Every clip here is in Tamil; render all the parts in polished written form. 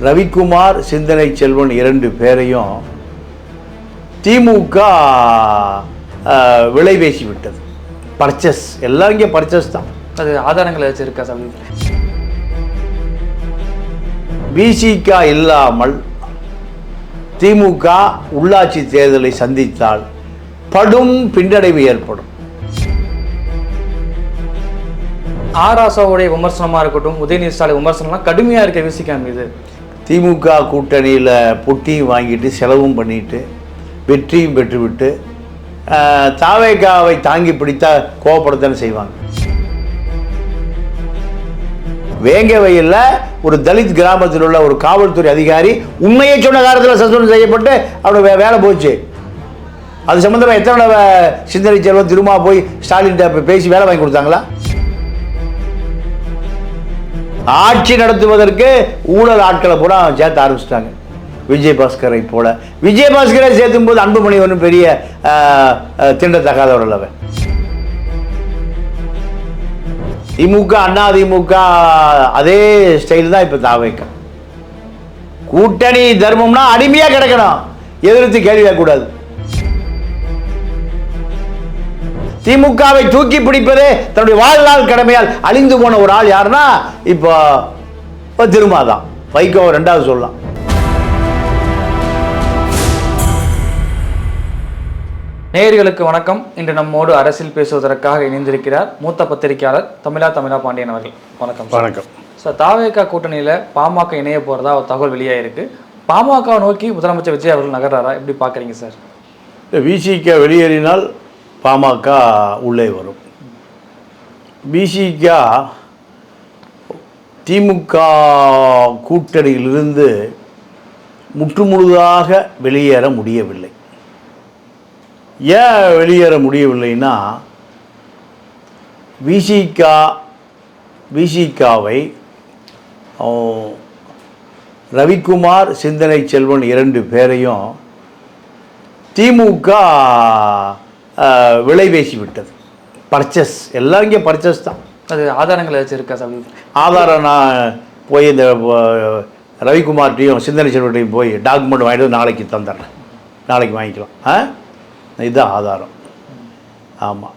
ரவிக்குமார், சிந்தனை செல்வன் 2 பேரையும் திமுக விலை பேசி விட்டது. பர்ச்சஸ், எல்லாம் இங்கே பர்ச்சஸ் தான். அது ஆதாரங்கள் ஏதாச்சும் இருக்கா சார்? விசிக இல்லாமல் திமுக உள்ளாட்சி தேர்தலை சந்தித்தால் படும் பின்னடைவு ஏற்படும். ஆராசாவுடைய விமர்சனமாக இருக்கட்டும், உதயநிதி ஸ்டாலின் விமர்சனம்லாம் கடுமையாக இருக்க விசிக மீது. திமுக கூட்டணியில் பொட்டியும் வாங்கிட்டு செலவும் பண்ணிட்டு வெற்றியும் பெற்றுவிட்டு தாவேகாவை தாங்கி பிடித்தா கோவப்படத்தானே செய்வாங்க. வேங்கவையில் ஒரு தலித் கிராமத்தில் உள்ள ஒரு காவல்துறை அதிகாரி உண்மையை சொன்ன காலத்தில் சஸ்பெண்ட் செய்யப்பட்டு அவனுக்கு வேலை போச்சு. அது சம்பந்தமாக எத்தனை சிந்தனை செல்வன் திரும்ப போய் ஸ்டாலின் பேசி வேலை வாங்கி கொடுத்தாங்களா? ஆட்சி நடத்துவதற்கு ஊழல் ஆட்களை பூரா சேர்த்து ஆரம்பிச்சிட்டாங்க. விஜயபாஸ்கரை போல. விஜயபாஸ்கரை சேர்த்தும் போது அன்புமணி ஒன்றும் பெரிய திண்டத்தகாதவர் அல்லவன். திமுக அதிமுக அதே ஸ்டைல் தான் இப்போ தாவேக. கூட்டணி தர்மம்னா அடிமையா கிடக்கணும், எதிர்த்து கேள்வி கேட்கக்கூடாது. திமுகவை தூக்கி பிடிப்பதே தன்னுடைய வாழ்நாள் கடமையால் அழிந்து போன ஒரு ஆள் யாருன்னா இப்போ திருமாதான். வைகோ 2வது சொல்லலாம். நேயர்களுக்கு வணக்கம். இன்று நம்மோடு அரசியல் பேசுவதற்காக இணைந்திருக்கிறார் மூத்த பத்திரிகையாளர் தமிழா பாண்டியன் அவர்கள். வணக்கம். வணக்கம் சார். தாவேகா கூட்டணியில் பாமக இணைய போகிறதா ஒரு தகவல் வெளியாயிருக்கு. பாமக நோக்கி முதலமைச்சர் விஜய் அவர்கள் நகர்றாரா? எப்படி பார்க்குறீங்க சார்? விசிக வெளியேறினால் பாமக உள்ளே வரும். விசிக திமுக கூட்டணியிலிருந்து முற்றுமுழுதாக வெளியேற முடியவில்லை. ஏன் வெளியேற முடியவில்லைன்னா, விசிகாவை ரவிக்குமார், சிந்தனை செல்வன் 2 பேரையும் திமுக விலை பேசி விட்டது. பர்ச்சஸ், எல்லாம் இங்கே பர்ச்சஸ் தான். அது ஆதாரங்கள் ஏதாச்சும் இருக்கா சார்? ஆதாரம் நான் போய் இந்த ரவிக்குமார்ட்டையும் சிந்தனை செல்வன்ட்டையும் போய் டாக்குமெண்ட் வாங்கிட்டு நாளைக்கு தந்துடுறேன், நாளைக்கு வாங்கிக்கலாம். இதுதான் ஆதாரம். ஆமாம்,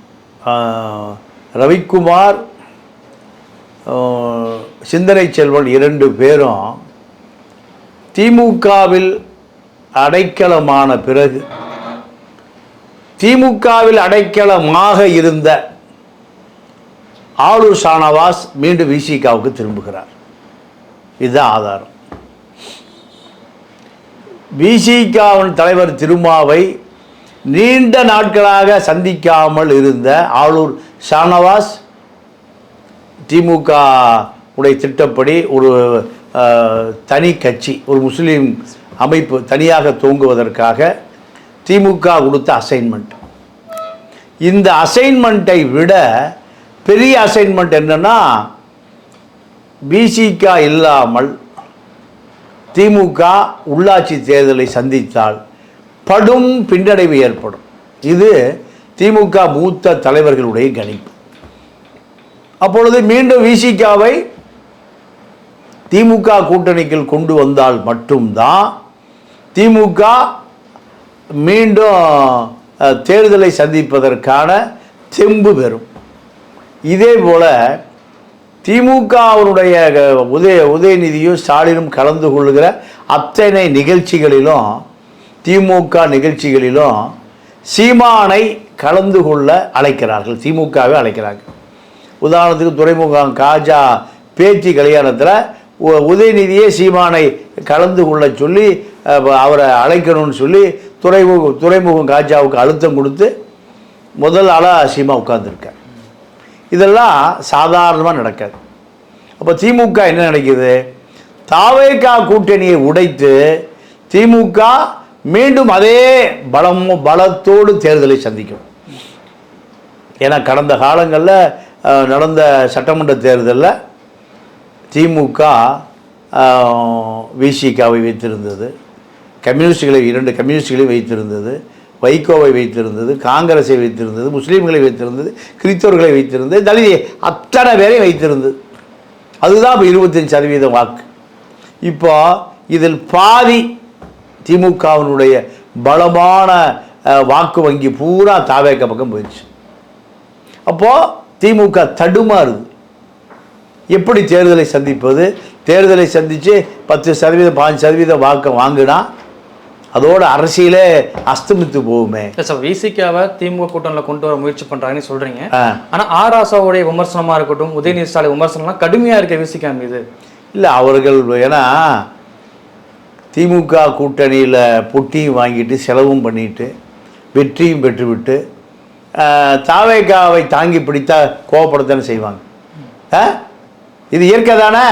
ரவிக்குமார், சிந்தனை செல்வன் 2 பேரும் திமுகவில் அடைக்கலமான பிறகு திமுகவில் அடைக்கலமாக இருந்த ஆளூர் ஷானவாஸ் மீண்டும் விசிகாவுக்கு திரும்புகிறார். இதுதான் ஆதாரம். விசிகாவின் தலைவர் திருமாவை நீண்ட நாட்களாக சந்திக்காமல் இருந்த ஆளூர் ஷானவாஸ் திமுக உடைய திட்டப்படி ஒரு தனி கட்சி, ஒரு முஸ்லீம் அமைப்பு தனியாக துவங்குவதற்காக திமுக கொடுத்த அசைன்மெண்ட். இந்த அசைன்மெண்ட்டை விட பெரிய அசைன்மெண்ட் என்னன்னா, விசிக இல்லாமல் திமுக உள்ளாட்சி தேர்தலை சந்தித்தால் படும் பின்னடைவு ஏற்படும். இது திமுக மூத்த தலைவர்களுடைய கணிப்பு. அப்பொழுது மீண்டும் விசிகாவை திமுக கூட்டணிக்குள் கொண்டு வந்தால் மட்டும்தான் திமுக மீண்டும் தேர்தலை சந்திப்பதற்கான தெம்பு பெறும். இதே போல திமுகவினுடைய உதயநிதியும் ஸ்டாலினும் கலந்து கொள்கிற அத்தனை நிகழ்ச்சிகளிலும், திமுக நிகழ்ச்சிகளிலும் சீமானை கலந்து கொள்ள அழைக்கிறார்கள், திமுகவை அழைக்கிறார்கள். உதாரணத்துக்கு துறைமுகம் காஜா பேச்சு கல்யாணத்தில் உதயநிதியே சீமானை கலந்து கொள்ள சொல்லி அவரை அழைக்கணும்னு சொல்லி துறைமுகம் காஜாவுக்கு அழுத்தம் கொடுத்து முதல் ஆளாக சீமா உட்கார்ந்துருக்கார். இதெல்லாம் சாதாரணமாக நடக்காது. அப்போ திமுக என்ன நினைக்குது? தாவேகா கூட்டணியை உடைத்து திமுக மீண்டும் அதே பலத்தோடு தேர்தலை சந்திக்கும். ஏன்னா கடந்த காலங்களில் நடந்த சட்டமன்ற தேர்தலில் திமுக விசிகாவை வைத்திருந்தது, கம்யூனிஸ்டுகளை 2 கம்யூனிஸ்டுகளை வைத்திருந்தது, வைகோவை வைத்திருந்தது, காங்கிரஸை வைத்திருந்தது, முஸ்லீம்களை வைத்திருந்தது, கிறிஸ்தவர்களை வைத்திருந்தது, தலிதை அத்தனை பேரையும் வைத்திருந்தது. அதுதான் இப்போ 25% வாக்கு. இப்போ இதில் பாதி திமுகவினுடைய பலமான வாக்கு வங்கி பூரா தாவேக பக்கம் போயிடுச்சு. அப்போது திமுக தடுமாறுது. எப்படி தேர்தலை சந்திப்பது? தேர்தலை சந்தித்து 10% 5% வாக்கு வாங்கினா அதோட அரசியலே அஸ்தமித்து போகுமே. சார், விசிகாவை திமுக கூட்டணியில் கொண்டு வர முயற்சி பண்ணுறாங்கன்னு சொல்கிறீங்க. ஆனால் ஆராசாவுடைய விமர்சனமாக இருக்கட்டும், உதயநிதி ஸ்டாலின் விமர்சனம்லாம் கடுமையாக இருக்க விசிகா மீது. இல்லை, அவர்கள் ஏன்னா திமுக கூட்டணியில் பொட்டியும் வாங்கிட்டு செலவும் பண்ணிட்டு வெற்றியும் பெற்றுவிட்டு தாவேகாவை தாங்கி பிடித்தா கோவப்படத்தானே செய்வாங்க. இது இயற்கை தானே.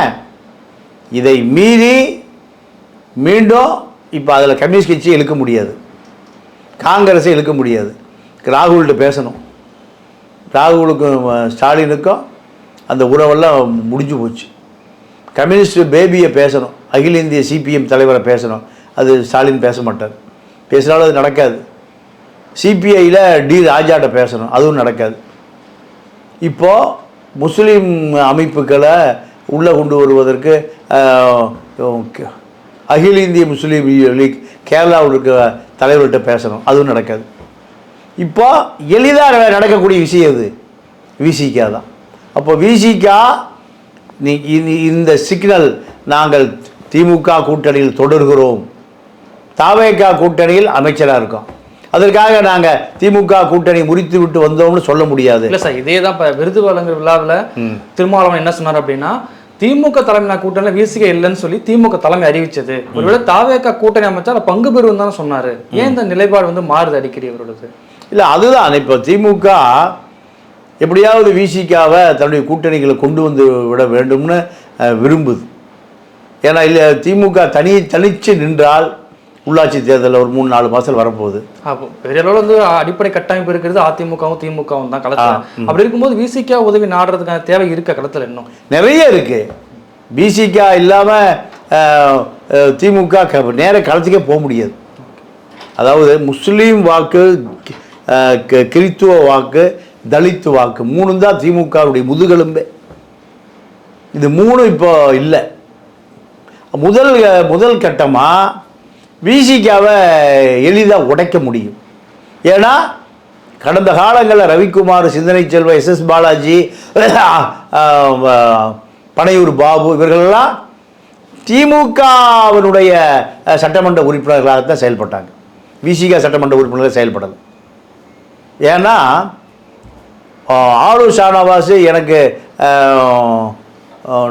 இதை மீறி மீண்டும் இப்போ அதில் கம்யூனிஸ்ட் கட்சி இழுக்க முடியாது, காங்கிரஸை இழுக்க முடியாது. ராகுல்கிட்ட பேசணும். ராகுலுக்கும் ஸ்டாலினுக்கும் அந்த உறவெல்லாம் முடிஞ்சு போச்சு. கம்யூனிஸ்ட் பேபியை பேசணும், அகில இந்திய சிபிஎம் தலைவரை பேசணும். அது ஸ்டாலின் பேச மாட்டார். பேசினாலும் அது நடக்காது. சிபிஐயில் டி ராஜாட்ட பேசணும், அதுவும் நடக்காது. இப்போது முஸ்லீம் அமைப்புகளை உள்ளே கொண்டு வருவதற்கு அகில இந்திய முஸ்லீம் லீக் கேரளாவில் இருக்க தலைவர்கிட்ட பேசணும், அதுவும் நடக்காது. இப்போ எளிதாக நடக்கக்கூடிய விஷயம் இது விசிகா தான். அப்போ விசிகா இந்த சிக்னல், நாங்கள் திமுக கூட்டணியில் தொடர்கிறோம், தாவேகா கூட்டணியில் அமைச்சராக இருக்கோம், அதற்காக நாங்கள் திமுக கூட்டணி முறித்து விட்டு வந்தோம்னு சொல்ல முடியாது. இல்லை சார், இதே தான் இப்போ விருது வழங்குற விழாவில் திருமாவளவன் என்ன சொன்னார் அப்படின்னா, திமுக தலைமை கூட்டணியில் விசிகா இல்லைன்னு சொல்லி திமுக தலைமை அறிவிச்சது, ஒருவேளை தாவேகா கூட்டணி அமைச்சா அதை பங்கு பெறும் தான் சொன்னார். ஏன் இந்த நிலைப்பாடு மாறுது அடிக்கடி அவரோடது? இல்லை, அதுதான் இப்போ திமுக எப்படியாவது விசிகாவை தன்னுடைய கூட்டணிகளை கொண்டு வந்து விட வேண்டும்னு விரும்புது. ஏன்னா இல்லை, திமுக தனிச்சு நின்றால் உள்ளாட்சி தேர்தலில் ஒரு 3-4 மாதம் வரப்போகுது. அப்போ பெரிய அளவில் அடிப்படை கட்டமைப்பு இருக்கிறது அதிமுகவும் திமுகவும் தான் களத்தில். அப்படி இருக்கும்போது விசிகா உதவி நாடுறதுக்கான தேவை இருக்க களத்தில் இன்னும் நிறைய இருக்குது. விசிகா இல்லாமல் திமுக நேர களத்துக்கே போக முடியாது. அதாவது முஸ்லீம் வாக்கு, கிறித்துவ வாக்கு, தலித் வாக்கு 3 தான் திமுகவுடைய முதுகெலும்பே. இது 3 இப்போ இல்லை. முதல் கட்டமாக விசிகாவை எளிதாக உடைக்க முடியும். ஏன்னா கடந்த காலங்களில் ரவிக்குமார், சிந்தனை செல்வம், எஸ் பாலாஜி, பனையூர் பாபு இவர்களெல்லாம் திமுகவினுடைய சட்டமன்ற உறுப்பினர்களாகத்தான் செயல்பட்டாங்க. விசிகா சட்டமன்ற உறுப்பினர்கள் செயல்படலை. ஏன்னா ஆளு ஷானவாஸ் எனக்கு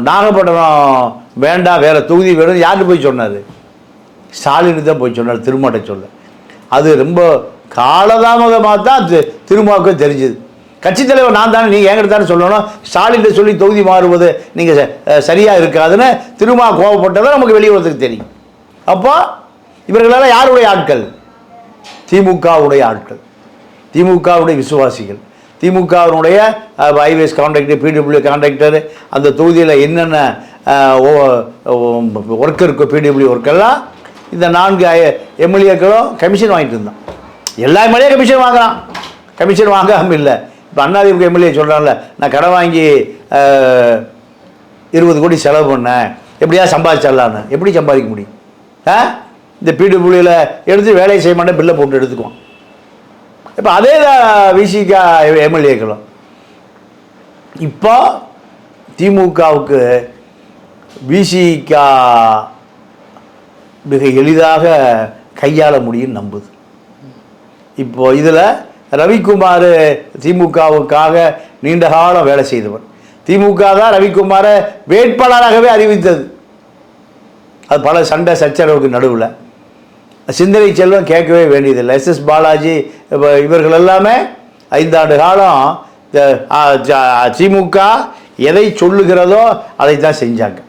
நாகப்பட்டினம் வேண்டாம், வேறு தொகுதி வேணும் யாருக்கு போய் சொன்னார்? ஸ்டாலினுக்கு தான் போய் சொன்னார், திருமாட்ட சொல்ல. அது ரொம்ப காலதாமதமாக தான் திருமாவுக்கு தெரிஞ்சுது. கட்சித் தலைவர் நான் தானே, நீங்கள் என்கிட்ட தானே சொல்லணும், ஸ்டாலின் சொல்லி தொகுதி மாறுவது நீங்கள் சரியாக இருக்காதுன்னு திருமா கோவப்பட்டதை நமக்கு வெளியுறதுக்கு தெரியும். அப்போ இவர்களெல்லாம் யாருடைய ஆட்கள்? திமுகவுடைய ஆட்கள், திமுகவுடைய விசுவாசிகள், திமுகவினுடைய ஹைவேஸ் கான்ட்ராக்டர், பிடபிள்யூ கான்ட்ராக்டர், அந்த தொகுதியில் என்னென்ன ஒர்க் இருக்கோ பிடபிள்யூ ஒர்க்கெல்லாம் இந்த 4 எம்எல்ஏக்களும் கமிஷன் வாங்கிட்டு இருந்தான். எல்லா எம்எல்ஏ கமிஷன் வாங்கலாம், கமிஷன் வாங்காமல் இல்லை. இப்போ அண்ணாதிமுக எம்எல்ஏ சொல்கிறான்ல, நான் கடை வாங்கி 20 கோடி செலவு பண்ணேன், எப்படியா சம்பாதிச்சிடலான்னு. எப்படி சம்பாதிக்க முடியும்? இந்த பிடபிள்யூவில் எடுத்து வேலையை செய்ய மாட்டேன், பில்லை போட்டு எடுத்துக்குவோம். இப்போ அதே தான் விசிகா எம்எல்ஏக்களும். இப்போ திமுகவுக்கு விசிகா மிக எளிதாக கையாள முடியும் நம்புது. இப்போ இதில் ரவிக்குமார் திமுகவுக்காக நீண்ட காலம் வேலை செய்தவர். திமுக தான் ரவிக்குமாரை வேட்பாளராகவே அறிவித்தது. அது பல சண்டை சச்சரவுக்கு நடுவில். சிந்தனை செல்வம் கேட்கவே வேண்டியதில்லை. எஸ் பாலாஜி இவர்கள் எல்லாமே 5 ஆண்டு காலம் திமுக எதை சொல்லுகிறதோ அதைத்தான் செஞ்சாங்க.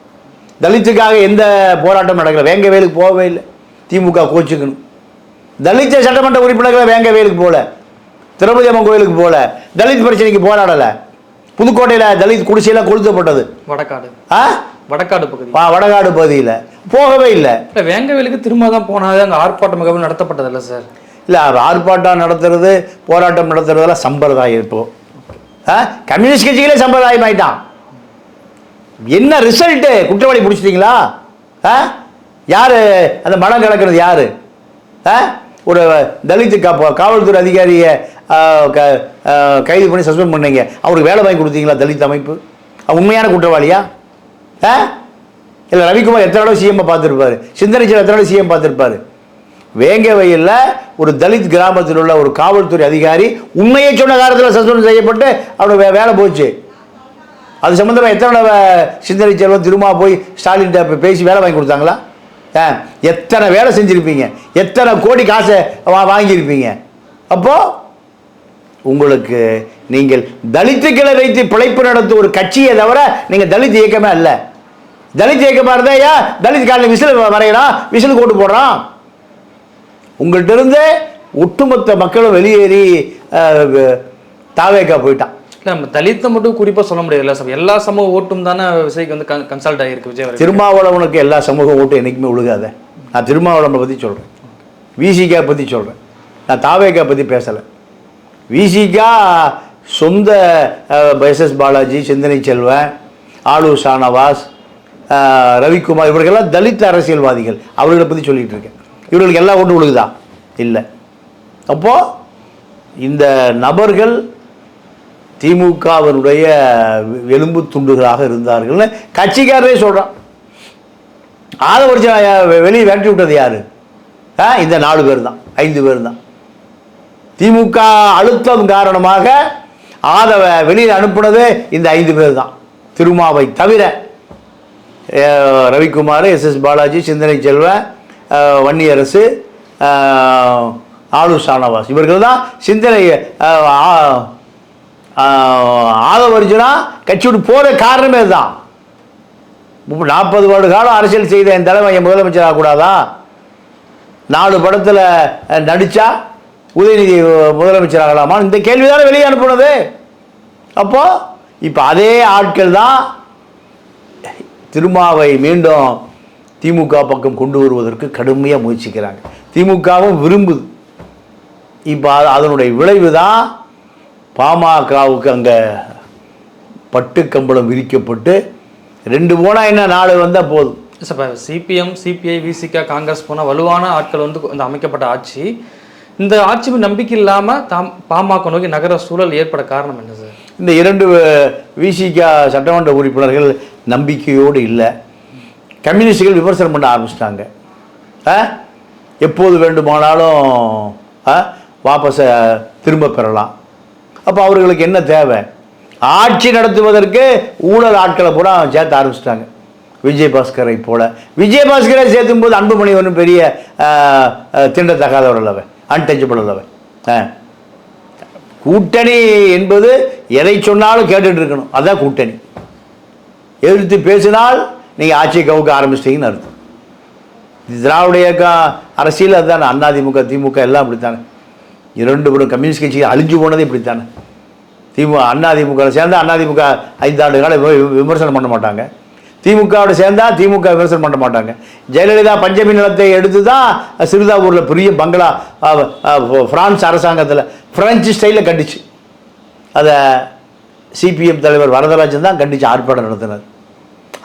தலித்துக்காக எந்த போராட்டம் நடக்கல, வேங்கவேலுக்கு போகவே இல்லை. திமுக கோச்சுக்கணும். தலித் சட்டமன்ற உறுப்பினர்களை வேங்கவேலுக்கு போகல, திருப்பதி அம்மன் கோயிலுக்கு போகல, தலித் பிரச்சனைக்கு போராடலை. புதுக்கோட்டையில் தலித் குடிசையெல்லாம் கொளுத்தப்பட்டது. வடக்காடு பகுதி, வடகாடு பகுதியில் போகவே இல்லை. வேங்கவேலுக்கு திரும்ப தான் போனாது. அங்கே ஆர்ப்பாட்டம் மிகவும் நடத்தப்பட்டதில்லை சார். இல்லை, ஆர்ப்பாட்டம் நடத்துறது, போராட்டம் நடத்துறதெல்லாம் சம்பிரதாயம். இப்போ கம்யூனிஸ்ட் கட்சிகளே சம்பிரதாயம் ஆயிட்டான். என்ன ரிசல்ட்டு? குற்றவாளி பிடிச்சிட்டிங்களா? யார் அந்த மனம் கலக்கிறது யார்? ஒரு தலித்து காவல்துறை அதிகாரியை கைது பண்ணி சஸ்பெண்ட் பண்ணீங்க, அவருக்கு வேலை வாங்கி கொடுத்தீங்களா தலித் அமைப்பு? உண்மையான குற்றவாளியா? இல்லை ரவிக்குமார் எத்தனை தடவை சிஎம் பார்த்துருப்பாரு, சிந்தனைச்சல் எத்தனை தடவை சிஎம் பார்த்துருப்பாரு. வேங்க வயலில் ஒரு தலித் கிராமத்தில் உள்ள ஒரு காவல்துறை அதிகாரி உண்மையை சொன்ன காலத்தில் சஸ்பெண்ட் செய்யப்பட்டு அவனுக்கு வேலை போச்சு. அது சம்மந்தமாக எத்தனை தடவை சிந்தனை செல்வம் திரும்ப போய் ஸ்டாலின் பேசி வேலை வாங்கி கொடுத்தாங்களா? எத்தனை வேலை செஞ்சுருப்பீங்க, எத்தனை கோடி காசை வாங்கியிருப்பீங்க. அப்போது உங்களுக்கு நீங்கள் தலித்துக்களை வைத்து பிழைப்பு நடத்தும் ஒரு கட்சியை தவிர நீங்கள் தலித் இயக்கமே அல்ல. தலித் இயக்கமாக இருந்தால் ஏன் தலித் காலையில் விசில் வரையறான், விசில் கோட்டு போடுறான்? உங்கள்கிட்ட இருந்து ஒட்டுமொத்த மக்களும் வெளியேறி தாவேக்கா போயிட்டான். இல்லை நம்ம தலித்தை மட்டும் குறிப்பாக சொல்ல முடியாது சார், எல்லா சமூக ஓட்டும் தானே விஜய்க்கு வந்து கன்சல்ட் ஆகிருக்கு. விஜய் திருமாவளவனுக்கு எல்லா சமூக ஓட்டும் என்றைக்குமே ஒழுகாத. நான் திருமாவளவனை பற்றி சொல்கிறேன், விசிகா பற்றி சொல்கிறேன், நான் தாவேக்கா பற்றி பேசலை. விசிகா சொந்த எஸ்எஸ் பாலாஜி, சிந்தனை செல்வன், ஆளூர் ஷானவாஸ், ரவிக்குமார் இவர்களெல்லாம் தலித் அரசியல்வாதிகள், அவர்களை பற்றி சொல்லிகிட்டு இருக்கேன். இவர்களுக்கு எல்லாம் ஓட்டு விழுகுதா? இல்லை. அப்போது இந்த நபர்கள் திமுகவினுடைய எலும்பு துண்டுகளாக இருந்தார்கள்னு கட்சிக்காரரே சொல்கிறான். ஆதவர்ஜன வெளியே விரட்டி விட்டது யார்? இந்த 4 பேர் தான், 5 பேர் தான். திமுக அழுத்தம் காரணமாக ஆதவ வெளியில் அனுப்புனது இந்த 5 பேர் தான். திருமாவை தவிர ரவிக்குமார், எஸ்எஸ் பாலாஜி, சிந்தனை செல்வன், வன்னியரசு, ஆளூர் ஷானவாஸ் இவர்கள் தான் சிந்தனை ஆதவர்ஜுனா கட்சி விட்டு போகிற காரணமே இதுதான். 40 வருட காலம் அரசியல் செய்த என் தலைமை என் முதலமைச்சர் ஆகக்கூடாதா? 4 படத்தில் நடித்தா உதயநிதி முதலமைச்சர் ஆகலாமா? இந்த கேள்வி தானே வெளியே அனுப்புனது. அப்போது இப்போ அதே ஆட்கள் தான் திருமாவை மீண்டும் திமுக பக்கம் கொண்டு வருவதற்கு கடுமையாக முயற்சிக்கிறாங்க. திமுகவும் விரும்புது. இப்போ அதனுடைய விளைவு தான் பாமகவுக்கு அங்கே பட்டு கம்பளம் விரிக்கப்பட்டு 2 போனால் என்ன 4 வந்தால் போதும். Sir CPM, CBI, Visika, Congress போன வலுவான ஆட்கள் வந்து இந்த அமைக்கப்பட்ட ஆட்சி, இந்த ஆட்சி நம்பிக்கை இல்லாமல் பாமக நோக்கி நகர சூழல் ஏற்பட காரணம் என்ன சார்? இந்த 2 விசிகா சட்டமன்ற உறுப்பினர்கள் நம்பிக்கையோடு இல்லை. கம்யூனிஸ்டுகள் விமர்சனம் பண்ண ஆரம்பிச்சிட்டாங்க. எப்போது வேண்டுமானாலும் வாபஸை திரும்ப பெறலாம். அப்போ அவர்களுக்கு என்ன தேவை? ஆட்சி நடத்துவதற்கு ஊழல் ஆட்களை கூட சேர்த்து ஆரம்பிச்சிட்டாங்க. விஜயபாஸ்கரை போல. விஜயபாஸ்கரை சேர்த்தும் போது அன்புமணி ஒன்றும் பெரிய திண்டத்தகாதவர் அல்லவன், அன்டச்சபிள் அல்லவன். கூட்டணி என்பது எதை சொன்னாலும் கேட்டுட்டு இருக்கணும், அதுதான் கூட்டணி. எதிர்த்து பேசினால் நீங்கள் ஆட்சியை கவுக்க ஆரம்பிச்சிட்டிங்கன்னு அர்த்தம். திராவிட இயக்கம் அரசியல் அதுதானே. அதிமுக, திமுக எல்லாம் அப்படித்தானே. 2 பேரும் கம்யூனிஸ்ட் கட்சிகள் அழிஞ்சு போனதே இப்படித்தானே. அதிமுக சேர்ந்தால் அதிமுக 5 ஆண்டு காலம் விமர்சனம் பண்ண மாட்டாங்க. திமுகவோட சேர்ந்தால் திமுக விமர்சனம் பண்ண மாட்டாங்க. ஜெயலலிதா பஞ்சமி நிலத்தை எடுத்து தான் சிறுதாவூரில் பெரிய பங்களா பிரான்ஸ் அரசாங்கத்தில் பிரெஞ்சு ஸ்டைலில் கண்டிச்சு. அதை சிபிஎம் தலைவர் வரதராஜன் தான் கண்டித்து ஆர்ப்பாட்டம் நடத்தினார்.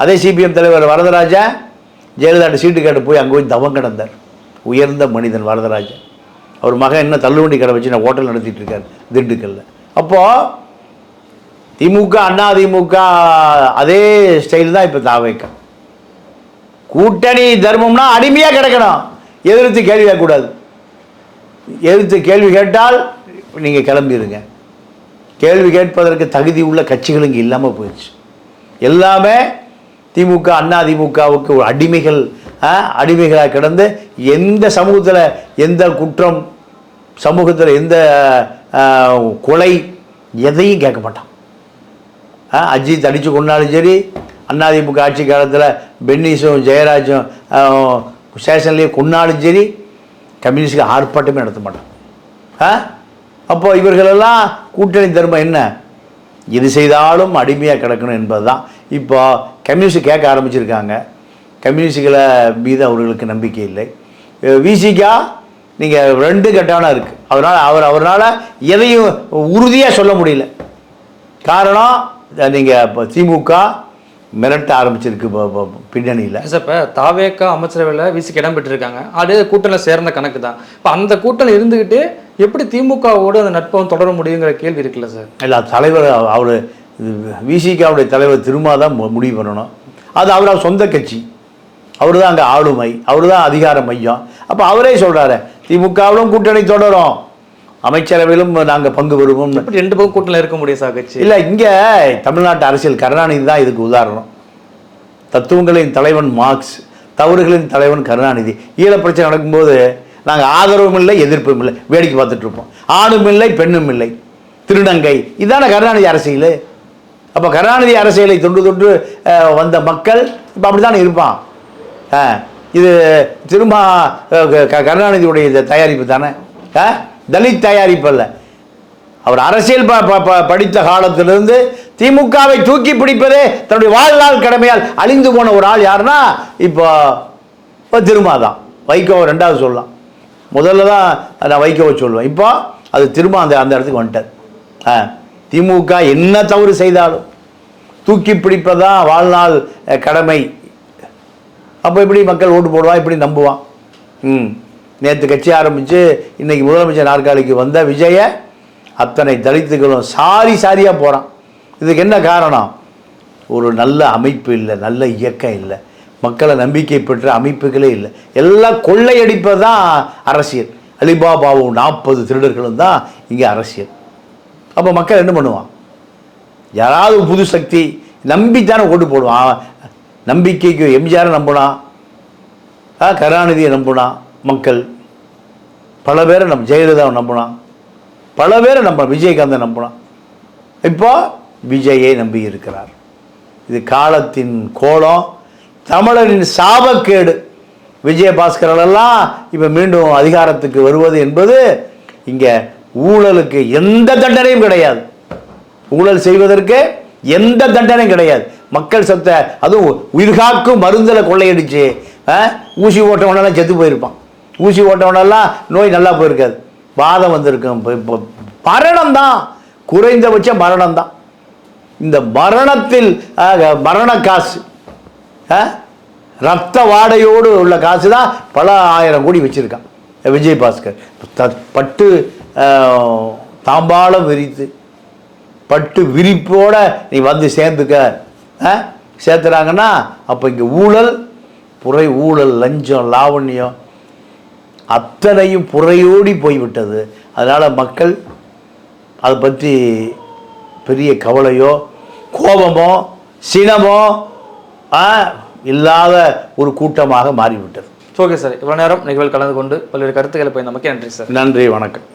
அதே சிபிஎம் தலைவர் வரதராஜன் ஜெயலலிதா சீட்டு கேட்டு போய் அங்கே போய் தவம் கிடந்தார். உயர்ந்த மனிதன் வரதராஜன். அவர் மகன் என்ன தள்ளுவண்டி கடை வச்சு நான் ஹோட்டல் நடத்திட்டு இருக்கார் திண்டுக்கல்ல. அப்போது திமுக, அதிமுக அதே ஸ்டைல் தான் இப்போ தாவேக்கா. கூட்டணி தர்மம்னா அடிமையாக கிடக்கணும், எதிர்த்து கேள்வி கேட்கக்கூடாது. எதிர்த்து கேள்வி கேட்டால் நீங்கள் கிளம்பிடுங்க. கேள்வி கேட்பதற்கு தகுதி உள்ள கட்சிகள் இங்கே இல்லாமல் போயிடுச்சு. எல்லாமே திமுக, அதிமுகவுக்கு ஒரு அடிமைகளாக கிடந்து எந்த சமூகத்தில் எந்த குற்றம், சமூகத்தில் எந்த கொலை எதையும் கேட்க மாட்டான். அஜித் அடித்து கொண்டாலும் சரி, அதிமுக ஆட்சி காலத்தில் பென்னிஸும் ஜெயராஜும் ஸ்டேஷன்லேயே கொண்டாலும் சரி, கம்யூனிஸ்டுக்கு ஆர்ப்பாட்டமே நடத்த மாட்டான். அப்போது இவர்களெல்லாம் கூட்டணி தர்மம் என்ன? எது செய்தாலும் அடிமையாக கிடக்கணும் என்பது தான். இப்போ கம்யூனிஸ்ட் கேட்க ஆரம்பிச்சிருக்காங்க. கம்யூனிஸ்டுகளை மீது அவர்களுக்கு நம்பிக்கை இல்லை. விசிகா நீங்கள் 2 கட்டான இருக்குது. அவரால் எதையும் உறுதியாக சொல்ல முடியல. காரணம், நீங்கள் இப்போ திமுக மிரட்ட ஆரம்பிச்சிருக்கு பின்னணியில். சார் இப்போ தாவேக்கா அமைச்சரவையில் விசிக்கு இடம் பெற்றிருக்காங்க, அது கூட்டணியில் சேர்ந்த கணக்கு தான். இப்போ அந்த கூட்டணி இருந்துக்கிட்டு எப்படி திமுகவோடு அந்த நட்பம் தொடர முடியுங்கிற கேள்வி இருக்குல்ல சார்? இல்லை, தலைவர் அவர் விசிகாவுடைய தலைவர் திரும்ப தான் முடிவு பண்ணணும். அது அவர் சொந்த கட்சி, அவர் தான் அங்கே ஆளுமை, அவர் தான் அதிகார மையம். அப்போ அவரே சொல்கிறாரு திமுகவிலும் கூட்டணி தொடரும், அமைச்சரவையிலும் நாங்கள் பங்கு பெறுவோம். இப்படி 2 பக்கம் கூட்டணியில் இருக்க முடியும் சார் கட்சி? இல்லை, இங்கே தமிழ்நாட்டு அரசியல் கருணாநிதி தான் இதுக்கு உதாரணம். தத்துவங்களின் தலைவன் மார்க்ஸ், தவறுகளின் தலைவன் கருணாநிதி. ஈழப்பிரச்சனை நடக்கும்போது நாங்கள் ஆதரவும் இல்லை எதிர்ப்பும் இல்லை, வேடிக்கை பார்த்துட்டு இருப்போம். ஆணும் இல்லை பெண்ணும் இல்லை, திருநங்கை. இதான கருணாநிதி அரசியல். அப்போ கருணாநிதி அரசியலை தொன்று வந்த மக்கள் இப்போ அப்படி தானே இருப்பான். இது திரும்ப கருணாநிதியுடைய தயாரிப்பு தானே, தலித் தயாரிப்பு அல்ல. அவர் அரசியல் படித்த காலத்திலிருந்து திமுகவை தூக்கி பிடிப்பதே தன்னுடைய வாழ்நாள் கடமையால் அழிந்து போன ஒரு ஆள் யாருன்னா இப்போ திரும்ப தான். வைகோவை 2வது சொல்லலாம், முதல்ல தான் நான் வைகோவை சொல்லுவேன். இப்போ அது திரும்ப அந்த இடத்துக்கு வந்துட்டார். திமுக என்ன தவறு செய்தாலும் தூக்கி பிடிப்பதான் வாழ்நாள் கடமை. அப்போ எப்படி மக்கள் ஓட்டு போடுவான், இப்படி நம்புவான். நேற்று கட்சி ஆரம்பித்து இன்றைக்கி முதலமைச்சர் நாற்காலிக்கு வந்த விஜய அத்தனை தலித்துகளும் சாரியாக போகிறான். இதுக்கு என்ன காரணம்? ஒரு நல்ல அமைப்பு இல்லை, நல்ல இயக்கம் இல்லை, மக்களை நம்பிக்கை பெற்ற அமைப்புகளே இல்லை. எல்லாம் கொள்ளையடிப்பது தான் அரசியல். அலிபாபாவும் 40 திருடர்களும் தான் இங்கே அரசியல். அப்போ மக்கள் என்ன பண்ணுவான்? யாராவது புது சக்தி நம்பித்தானே ஓட்டு போடுவான். நம்பிக்கைக்கு எம்ஜிஆரை நம்பினா, கருணாநிதியை நம்பினா மக்கள், பல பேரை ஜெயலலிதாவை நம்பினான், பல பேரை விஜயகாந்தை நம்பினான். இப்போ விஜயை நம்பி இருக்கிறார். இது காலத்தின் கோலம், தமிழரின் சாபக்கேடு. விஜயபாஸ்கரெல்லாம் இப்போ மீண்டும் அதிகாரத்துக்கு வருவது என்பது இங்கே ஊழலுக்கு எந்த தண்டனையும் கிடையாது. ஊழல் செய்வதற்கு எந்த தண்டனையும் கிடையாது. மக்கள் சத்த அதுவும் உயிர்காக்கும் மருந்தில் கொள்ளையடிச்சு ஊசி ஓட்டவனெல்லாம் செத்து போயிருப்பான். ஊசி ஓட்டவனெல்லாம் நோய் நல்லா போயிருக்காது, வாதம் வந்திருக்கும். இப்போ மரணம் தான், குறைந்தபட்ச மரணம் தான். இந்த மரணத்தில் மரண காசு, ரத்த வாடையோடு உள்ள காசு தான் பல 1000 கோடி வச்சுருக்கான் விஜயபாஸ்கர். பட்டு தாம்பாளம் விரித்து பட்டு விரிப்போட நீ வந்து சேர்ந்துக்க சேர்த்துறாங்கன்னா அப்போ இங்கே ஊழல், ஊழல், லஞ்சம், லாவண்யம் அத்தனையும் புறையோடி போய்விட்டது. அதனால் மக்கள் அதை பற்றி பெரிய கவலையோ கோபமோ சினமோ இல்லாத ஒரு கூட்டமாக மாறிவிட்டது. ஓகே சார், இவ்வளோ நேரம் நிகழ்வில் கலந்து கொண்டு பல்வேறு கருத்துக்களை போய் நமக்கு நன்றி சார். நன்றி, வணக்கம்.